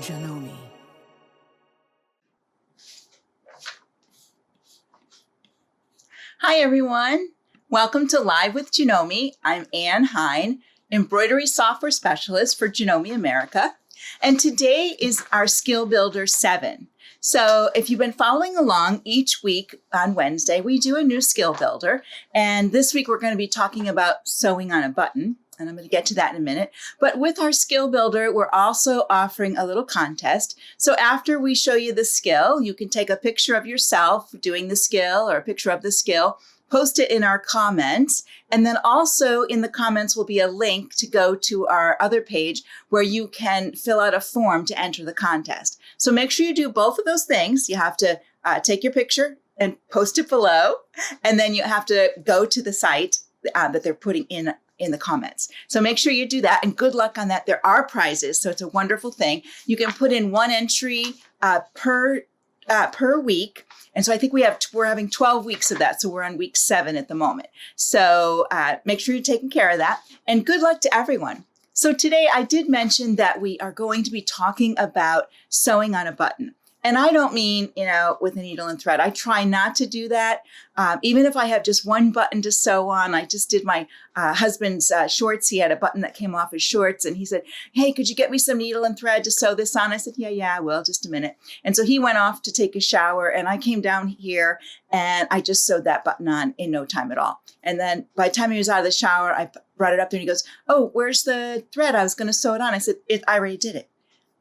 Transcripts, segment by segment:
Janome. Hi everyone, welcome to Live with Janome. I'm Hein, embroidery software specialist for Janome America, and today is our Skill Builder 7. So if you've been following along, each week on Wednesday we do a new skill builder, and this week we're going to be talking about sewing on a button. And I'm going to get to that in a minute. But with our skill builder, we're also offering a little contest. So after we show you the skill, you can take a picture of yourself doing the skill or a picture of the skill, post it in our comments. And then also in the comments will be a link to go to our other page where you can fill out a form to enter the contest. So make sure you do both of those things. You have to take your picture and post it below. And then you have to go to the site that they're putting in the comments. So make sure you do that, and good luck on that. There are prizes, so it's a wonderful thing. You can put in one entry per week. And so I think we're having 12 weeks of that. So we're on week 7 at the moment. So make sure you're taking care of that, and good luck to everyone. So today I did mention that we are going to be talking about sewing on a button. And I don't mean, with a needle and thread. I try not to do that. Even if I have just one button to sew on. I just did my husband's shorts. He had a button that came off his shorts, and he said, "Hey, could you get me some needle and thread to sew this on?" I said, yeah, I will, just a minute. And so he went off to take a shower, and I came down here and I just sewed that button on in no time at all. And then by the time he was out of the shower, I brought it up there and he goes, "Oh, where's the thread? I was going to sew it on." I said, I already did it.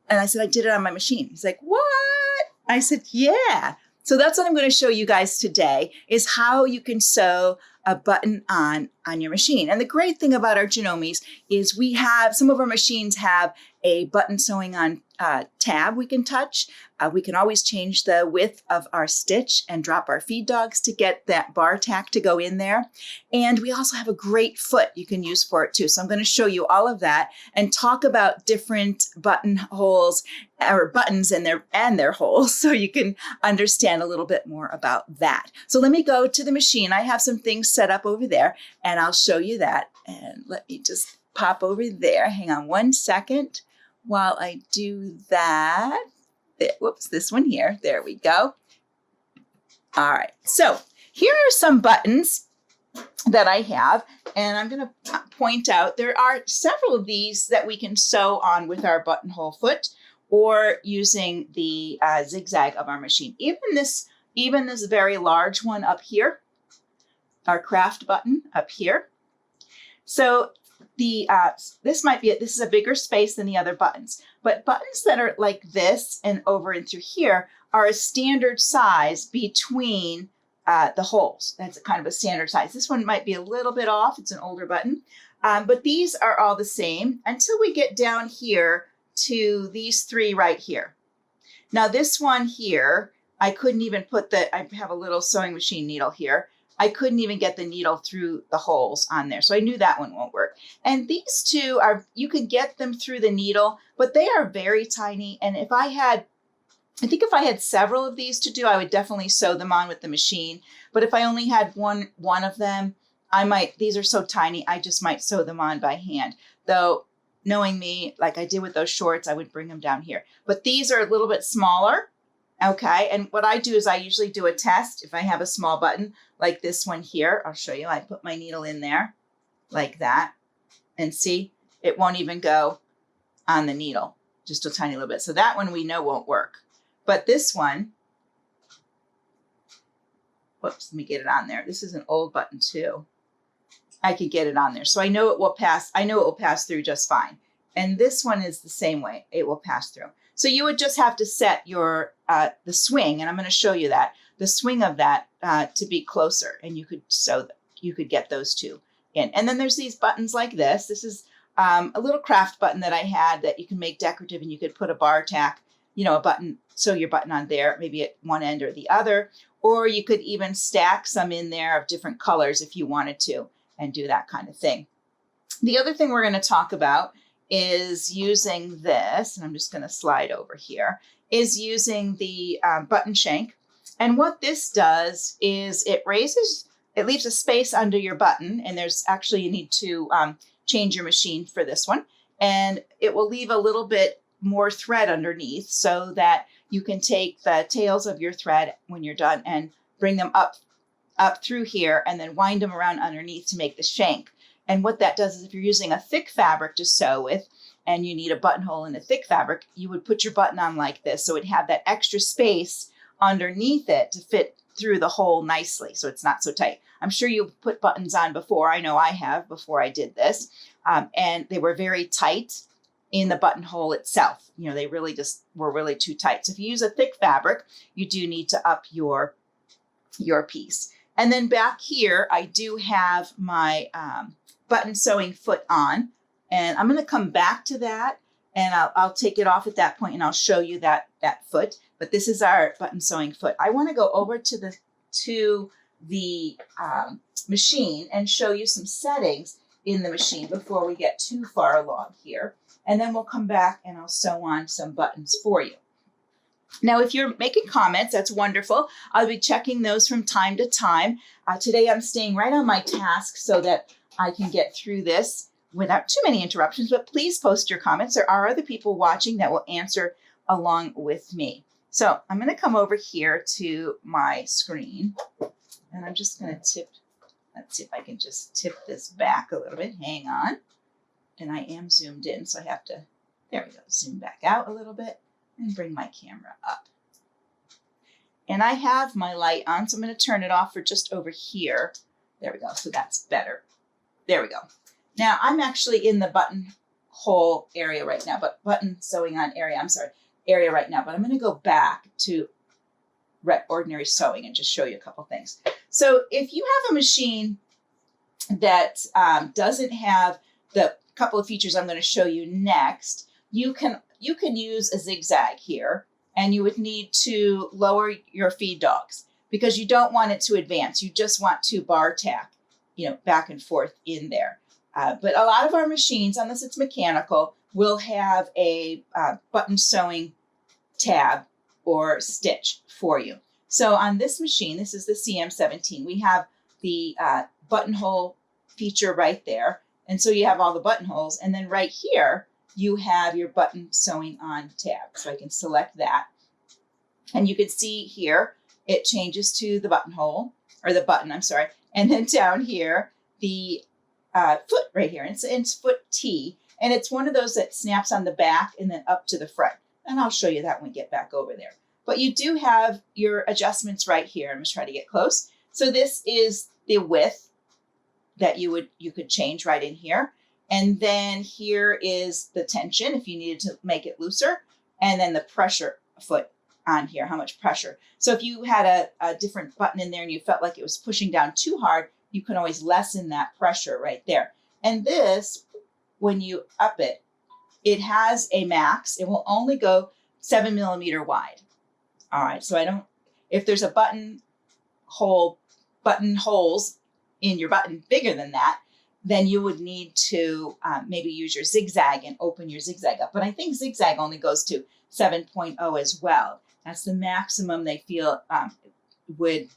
And I said, "I did it on my machine." He's like, "What?" I said, "Yeah." So that's what I'm going to show you guys today, is how you can sew a button on your machine. And the great thing about our Janomes is some of our machines have a button sewing on tab we can touch. We can always change the width of our stitch and drop our feed dogs to get that bar tack to go in there. And we also have a great foot you can use for it too. So I'm going to show you all of that and talk about different buttonholes or buttons and their holes, so you can understand a little bit more about that. So let me go to the machine. I have some things set up over there, and I'll show you that. And let me just pop over there. Hang on one second while I do that. Whoops, this one here. There we go. All right. So here are some buttons that I have, and I'm going to point out there are several of these that we can sew on with our buttonhole foot or using the zigzag of our machine. Even this very large one up here, our craft button up here. So this is a bigger space than the other buttons, but buttons that are like this and over and through here are a standard size between the holes. That's kind of a standard size. This one might be a little bit off. It's an older button, but these are all the same until we get down here to these 3 right here. Now this one here, I couldn't even I have a little sewing machine needle here. I couldn't even get the needle through the holes on there. So I knew that one won't work. And these two you can get them through the needle, but they are very tiny. And if I had several of these to do, I would definitely sew them on with the machine. But if I only had one of them, these are so tiny, I just might sew them on by hand. Though, knowing me, like I did with those shorts, I would bring them down here. But these are a little bit smaller. Okay, and what I do is I usually do a test. If I have a small button like this one here, I'll show you. I put my needle in there like that, and see, it won't even go on the needle, just a tiny little bit. So that one we know won't work. But this one, whoops, let me get it on there. This is an old button too. I could get it on there. So I know it will pass. I know it will pass through just fine. And this one is the same way. It will pass through. So you would just have to set your the swing, and I'm going to show you the swing of that to be closer, and you could get those two in. And then there's these buttons like this. This is a little craft button that I had that you can make decorative, and you could put a bar tack, a button, sew your button on there, maybe at one end or the other, or you could even stack some in there of different colors if you wanted to, and do that kind of thing. The other thing we're going to talk about is using this, and I'm just going to slide over here, is using the button shank. And what this does is it leaves a space under your button, and you need to change your machine for this one, and it will leave a little bit more thread underneath so that you can take the tails of your thread when you're done and bring them up through here and then wind them around underneath to make the shank. And what that does is if you're using a thick fabric to sew with and you need a buttonhole in a thick fabric, you would put your button on like this. So it'd have that extra space underneath it to fit through the hole nicely. So it's not so tight. I'm sure you've put buttons on before. I know I have before I did this. And they were very tight in the buttonhole itself. You know, they really just were really too tight. So if you use a thick fabric, you do need to up your piece. And then back here, I do have my button sewing foot on, and I'm going to come back to that, and I'll take it off at that point, and I'll show you that foot. But this is our button sewing foot. I want to go over to the machine and show you some settings in the machine before we get too far along here. And then we'll come back and I'll sew on some buttons for you. Now, if you're making comments, that's wonderful. I'll be checking those from time to time. Today, I'm staying right on my task so that I can get through this without too many interruptions, but please post your comments. There are other people watching that will answer along with me. So I'm going to come over here to my screen, and I'm just going to tip. Let's see if I can just tip this back a little bit. Hang on. And I am zoomed in, so I have to, there we go, zoom back out a little bit and bring my camera up. And I have my light on, so I'm going to turn it off for just over here. There we go, so that's better. There we go. Now, I'm actually in the buttonhole area right now, but button sewing on area, area right now, but I'm going to go back to ordinary sewing and just show you a couple things. So if you have a machine that doesn't have the couple of features I'm going to show you next, you can use a zigzag here, and you would need to lower your feed dogs because you don't want it to advance. You just want to bar tack, you know, back and forth in there. But a lot of our machines, unless it's mechanical, will have a button sewing tab or stitch for you. So on this machine, this is the CM17, we have the buttonhole feature right there. And so you have all the buttonholes, and then right here, you have your button sewing on tab. So I can select that. And you can see here, it changes to the buttonhole, or the button, I'm sorry. And then down here, the foot right here, it's foot T. And it's one of those that snaps on the back and then up to the front. And I'll show you that when we get back over there. But you do have your adjustments right here. I'm just trying to get close. So this is the width that you could change right in here. And then here is the tension if you needed to make it looser. And then the pressure foot on here, how much pressure. So if you had a different button in there and you felt like it was pushing down too hard, you can always lessen that pressure right there. And this, when you up it, it has a max. It will only go 7 millimeter wide. All right, so if there's a buttonholes in your button bigger than that, then you would need to maybe use your zigzag and open your zigzag up. But I think zigzag only goes to 7.0 as well. That's the maximum they feel would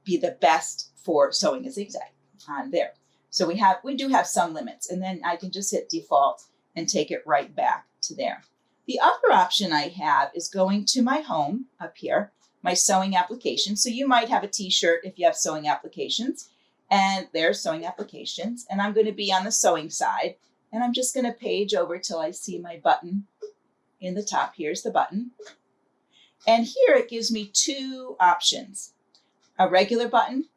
be the best for sewing a zigzag on there. So we do have some limits, and then I can just hit default and take it right back to there. The other option I have is going to my home up here, my sewing application. So you might have a t-shirt if you have sewing applications, and there's sewing applications, and I'm going to be on the sewing side, and I'm just going to page over till I see my button in the top. Here's the button. And here it gives me two options, a regular button,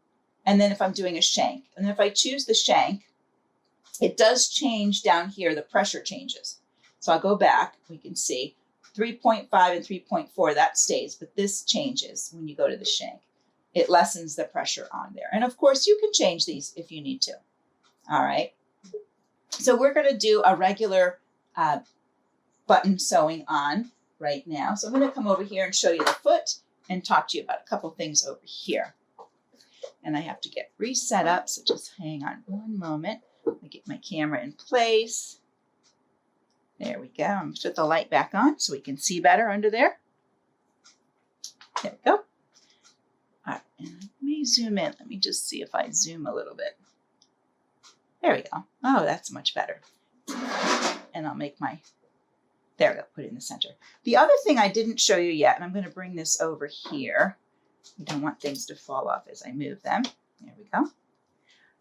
and then if I'm doing a shank. And if I choose the shank, it does change down here, the pressure changes. So I'll go back, we can see 3.5 and 3.4, that stays, but this changes when you go to the shank. It lessens the pressure on there. And of course, you can change these if you need to. All right. So we're going to do a regular button sewing on right now. So I'm going to come over here and show you the foot and talk to you about a couple things over here. And I have to get reset up, so just hang on one moment. Let me get my camera in place. There we go. I'm going to put the light back on so we can see better under there. There we go. All right, and let me zoom in. Let me just see if I zoom a little bit. There we go. Oh, that's much better. And I'll make my There we go, put it in the center. The other thing I didn't show you yet, and I'm going to bring this over here. You don't want things to fall off as I move them. There we go.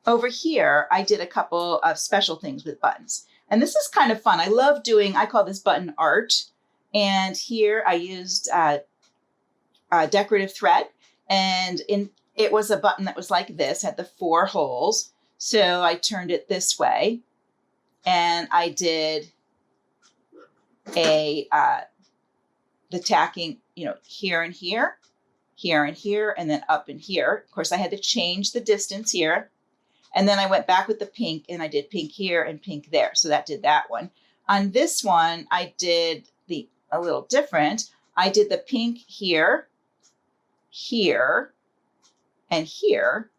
Over here, I did a couple of special things with buttons. And this is kind of fun. I love doing, I call this button art. And here I used decorative thread. And it was a button that was like this, had the 4 holes. So I turned it this way. And I did the tacking, you know, here and here, here and here, and then up and here. Of course, I had to change the distance here. And then I went back with the pink and I did pink here and pink there. So that did that one. On this one, I did a little different. I did the pink here, here, and here.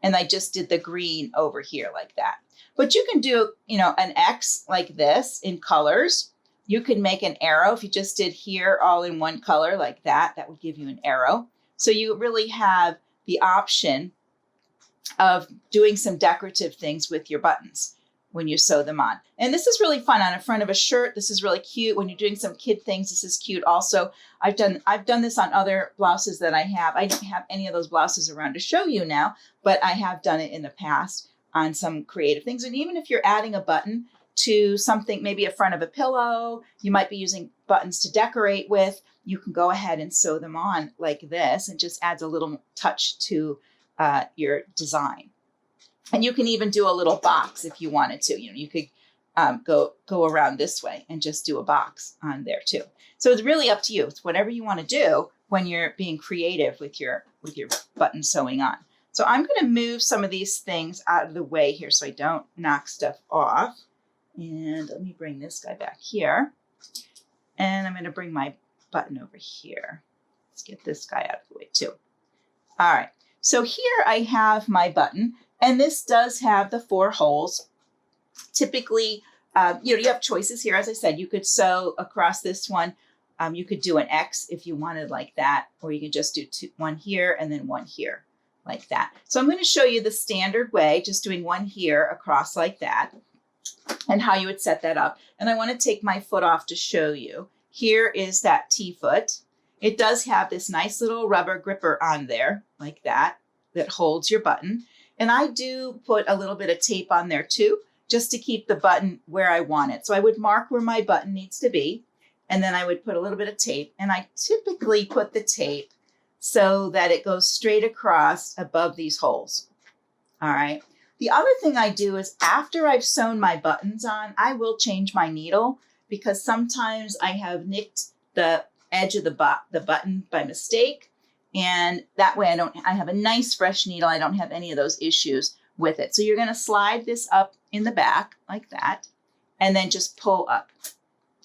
And I just did the green over here like that. But you can do, you know, an X like this in colors. You can make an arrow. If you just did here all in one color like that, that would give you an arrow. So you really have the option of doing some decorative things with your buttons when you sew them on. And this is really fun on the front of a shirt. This is really cute. When you're doing some kid things, this is cute also. I've done this on other blouses that I have. I don't have any of those blouses around to show you now, but I have done it in the past on some creative things. And even if you're adding a button to something, maybe a front of a pillow, you might be using buttons to decorate with, you can go ahead and sew them on like this. It just adds a little touch to your design. And you can even do a little box if you wanted to. You know, you could go around this way and just do a box on there too. So it's really up to you. It's whatever you want to do when you're being creative with your button sewing on. So I'm going to move some of these things out of the way here so I don't knock stuff off. And let me bring this guy back here. And I'm going to bring my button over here. Let's get this guy out of the way too. All right. So here I have my button, and this does have the 4 holes. Typically, you have choices here. As I said, you could sew across this one. You could do an X if you wanted like that, or you could just do one here and then one here like that. So I'm going to show you the standard way, just doing one here across like that, and how you would set that up. And I want to take my foot off to show you. Here is that T-foot. It does have this nice little rubber gripper on there like that holds your button. And I do put a little bit of tape on there too, just to keep the button where I want it. So I would mark where my button needs to be, and then I would put a little bit of tape. And I typically put the tape so that it goes straight across above these holes. All right. The other thing I do is after I've sewn my buttons on, I will change my needle, because sometimes I have nicked the edge of the button by mistake. And that way I have a nice fresh needle. I don't have any of those issues with it. So you're going to slide this up in the back like that, and then just pull up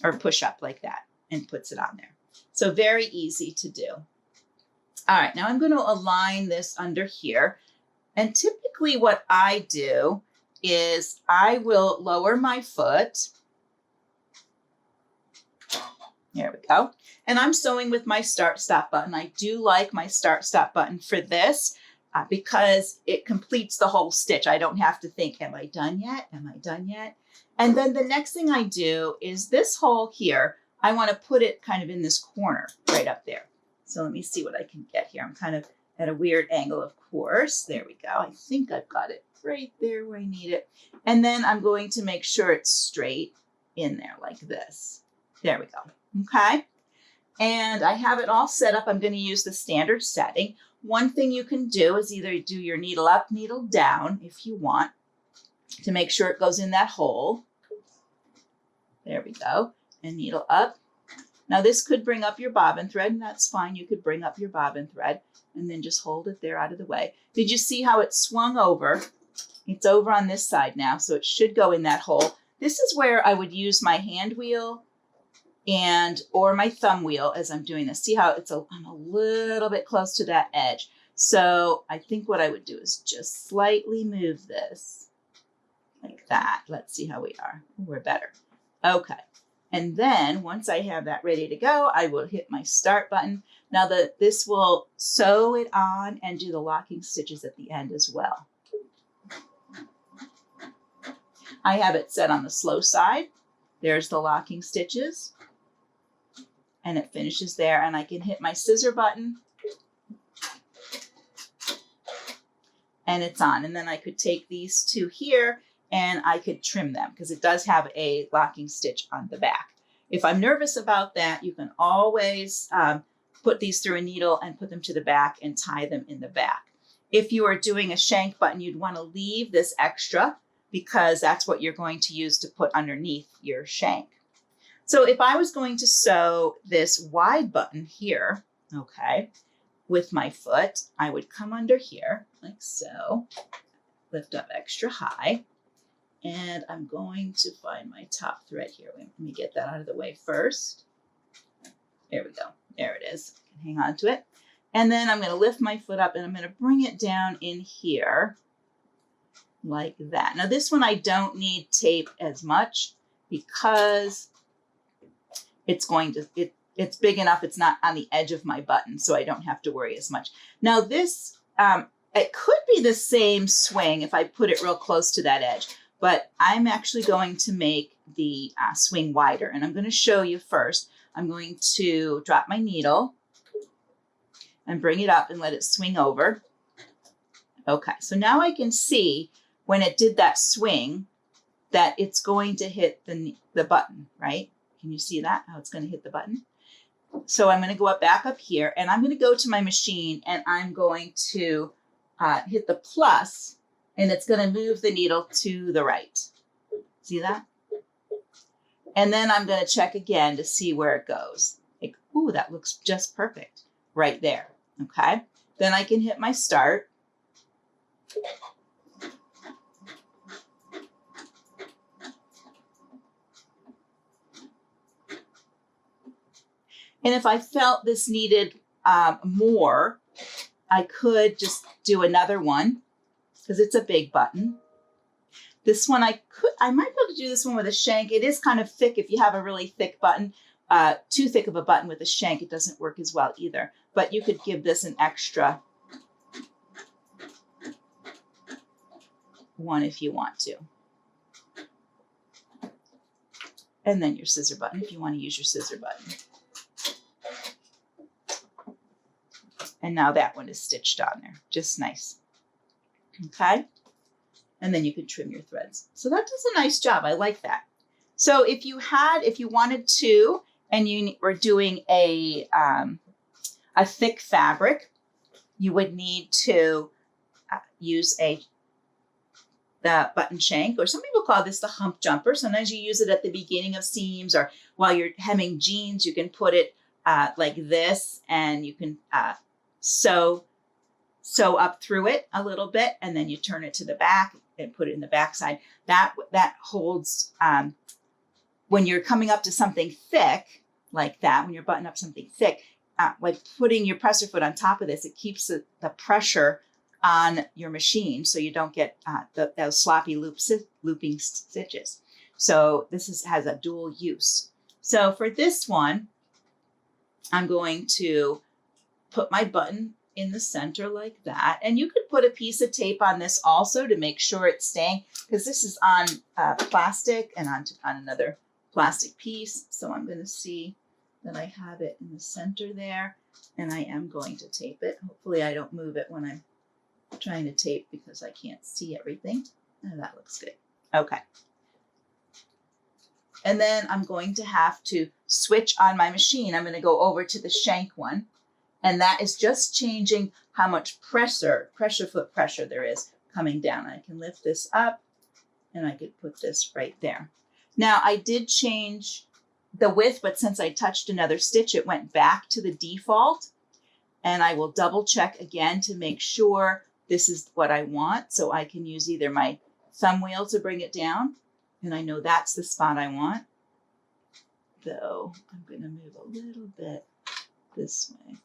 or push up like that and puts it on there. So very easy to do. All right, now I'm going to align this under here. And typically what I do is I will lower my foot. There we go. And I'm sewing with my start-stop button. I do like my start-stop button for this because it completes the whole stitch. I don't have to think, am I done yet? Am I done yet? And then the next thing I do is this hole here, I want to put it kind of in this corner right up there. So let me see what I can get here. I'm kind of at a weird angle, of course. There we go. I think I've got it right there where I need it. And then I'm going to make sure it's straight in there like this. There we go. Okay. And I have it all set up. I'm going to use the standard setting. One thing you can do is either do your needle up, needle down if you want to make sure it goes in that hole. There we go. And needle up. Now this could bring up your bobbin thread, and that's fine. You could bring up your bobbin thread and then just hold it there out of the way. Did you see how it swung over? It's over on this side now, so it should go in that hole. This is where I would use my hand wheel or my thumb wheel as I'm doing this. See how I'm a little bit close to that edge. So I think what I would do is just slightly move this like that. Let's see how we are. We're better. Okay. And then once I have that ready to go, I will hit my start button. Now this will sew it on and do the locking stitches at the end as well. I have it set on the slow side. There's the locking stitches. And it finishes there, and I can hit my scissor button and it's on. And then I could take these two here and I could trim them because it does have a locking stitch on the back. If I'm nervous about that, you can always put these through a needle and put them to the back and tie them in the back. If you are doing a shank button, you'd want to leave this extra because that's what you're going to use to put underneath your shank. So if I was going to sew this wide button here, okay, with my foot, I would come under here like so, lift up extra high, and I'm going to find my top thread here. Let me get that out of the way first. There we go. There it is. I can hang on to it. And then I'm going to lift my foot up and I'm going to bring it down in here like that. Now this one I don't need tape as much because it's big enough. It's not on the edge of my button, so I don't have to worry as much. Now this, it could be the same swing if I put it real close to that edge, but I'm actually going to make the swing wider, and I'm going to show you first. I'm going to drop my needle and bring it up and let it swing over. Okay, so now I can see when it did that swing that it's going to hit the button, right? Can you see that, how it's going to hit the button? So I'm going to go back up here and I'm going to go to my machine and I'm going to hit the plus and it's going to move the needle to the right. See that? And then I'm going to check again to see where it goes. Like, ooh, that looks just perfect right there. Okay. Then I can hit my start. And if I felt this needed more, I could just do another one because it's a big button. This one I might be able to do this one with a shank. It is kind of thick if you have a really thick button. Too thick of a button with a shank, it doesn't work as well either. But you could give this an extra one if you want to. And then your scissor button if you want to use your scissor button. And now that one is stitched on there, just nice. Okay. And then you can trim your threads. So that does a nice job. I like that. So if you wanted to, and you were doing a thick fabric, you would need to use the button shank, or some people call this the hump jumper. Sometimes you use it at the beginning of seams, or while you're hemming jeans, you can put it like this, and you can sew up through it a little bit, and then you turn it to the back and put it in the back side. That holds, when you're coming up to something thick like that, when you're buttoning up something thick, like putting your presser foot on top of this, it keeps the pressure on your machine so you don't get those sloppy looping stitches. So this has a dual use. So for this one, I'm going to put my button in the center like that. And you could put a piece of tape on this also to make sure it's staying, because this is on plastic and on another plastic piece. So I'm going to see that I have it in the center there, and I am going to tape it. Hopefully I don't move it when I'm trying to tape because I can't see everything. And that looks good. Okay. And then I'm going to have to switch on my machine. I'm going to go over to the shank one. And that is just changing how much pressure foot pressure there is coming down. I can lift this up and I could put this right there. Now I did change the width, but since I touched another stitch, it went back to the default. And I will double check again to make sure this is what I want. So I can use either my thumb wheel to bring it down, and I know that's the spot I want. Though I'm going to move a little bit this way.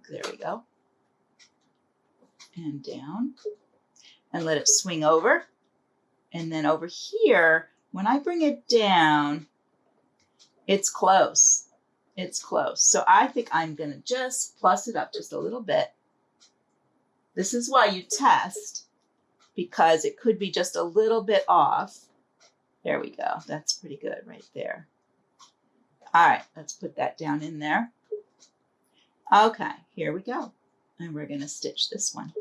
There we go. And down. And let it swing over. And then over here, when I bring it down, it's close. It's close. So I think I'm going to just plus it up just a little bit. This is why you test, because it could be just a little bit off. There we go. That's pretty good right there. All right, let's put that down in there. Okay, here we go. And we're going to stitch this one.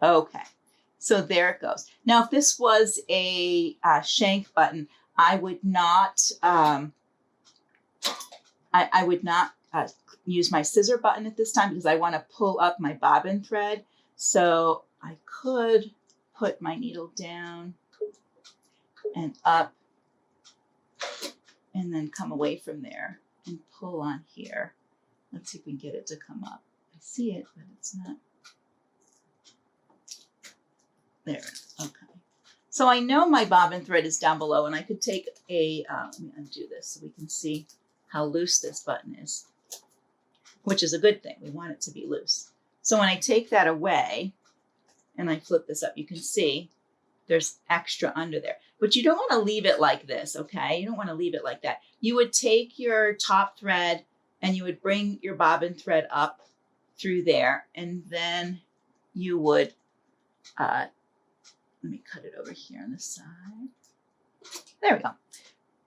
Okay, so there it goes. Now, if this was a shank button, I would not, I would not use my scissor button at this time because I want to pull up my bobbin thread. So I could put my needle down and up and then come away from there and pull on here. Let's see if we can get it to come up. I see it, but it's not. There, okay. So I know my bobbin thread is down below, and I could take a, let me undo this so we can see how loose this button is, which is a good thing. We want it to be loose. So when I take that away and I flip this up, you can see there's extra under there. But you don't want to leave it like this, okay? You don't want to leave it like that. You would take your top thread and you would bring your bobbin thread up through there, and then you would, let me cut it over here on the side. There we go.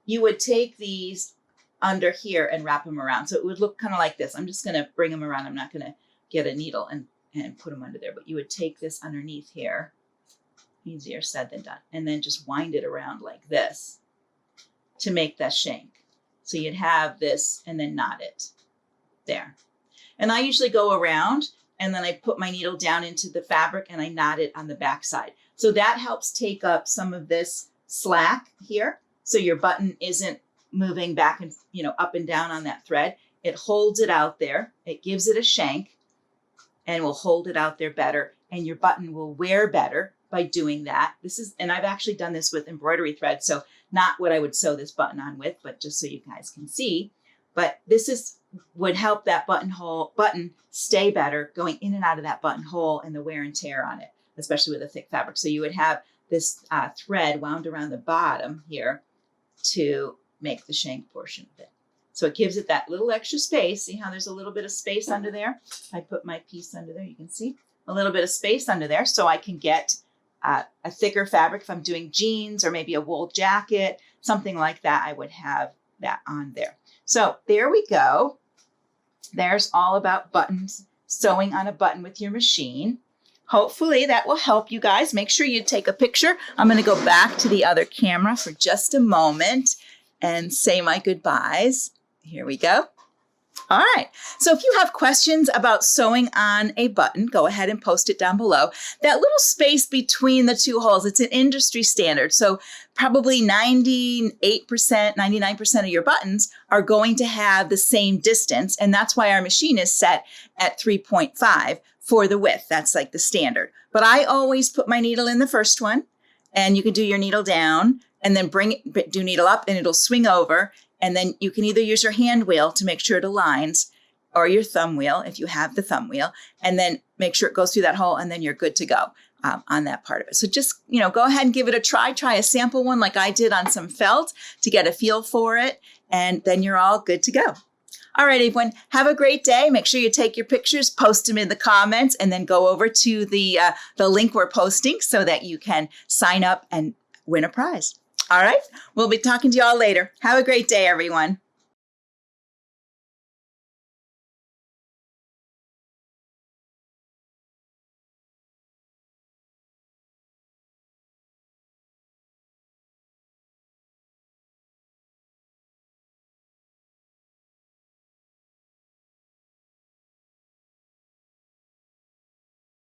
You would take these under here and wrap them around. So it would look kind of like this. I'm just going to bring them around. I'm not going to get a needle and put them under there, but you would take this underneath here. Easier said than done. And then just wind it around like this to make that shank. So you'd have this and then knot it there. And I usually go around and then I put my needle down into the fabric and I knot it on the back side. So that helps take up some of this slack here. So your button isn't moving back and, up and down on that thread. It holds it out there. It gives it a shank and will hold it out there better. And your button will wear better by doing that. And I've actually done this with embroidery thread. So not what I would sew this button on with, but just so you guys can see. But this would help that button stay better going in and out of that buttonhole and the wear and tear on it, especially with a thick fabric. So you would have this thread wound around the bottom here to make the shank portion of it. So it gives it that little extra space. See how there's a little bit of space under there? I put my piece under there. You can see a little bit of space under there so I can get a thicker fabric. If I'm doing jeans or maybe a wool jacket, something like that, I would have that on there. So there we go. There's all about buttons, sewing on a button with your machine. Hopefully that will help you guys. Make sure you take a picture. I'm going to go back to the other camera for just a moment and say my goodbyes. Here we go. All right. So if you have questions about sewing on a button, go ahead and post it down below. That little space between the two holes, it's an industry standard. So probably 98%, 99% of your buttons are going to have the same distance. And that's why our machine is set at 3.5 for the width. That's like the standard. But I always put my needle in the first one, and you can do your needle down and then do needle up and it'll swing over. And then you can either use your hand wheel to make sure it aligns or your thumb wheel if you have the thumb wheel, and then make sure it goes through that hole and then you're good to go on that part of it. So just, go ahead and give it a try. Try a sample one like I did on some felt to get a feel for it, and then you're all good to go. All right, everyone, have a great day. Make sure you take your pictures, post them in the comments, and then go over to the link we're posting so that you can sign up and win a prize. All right, we'll be talking to you all later. Have a great day, everyone.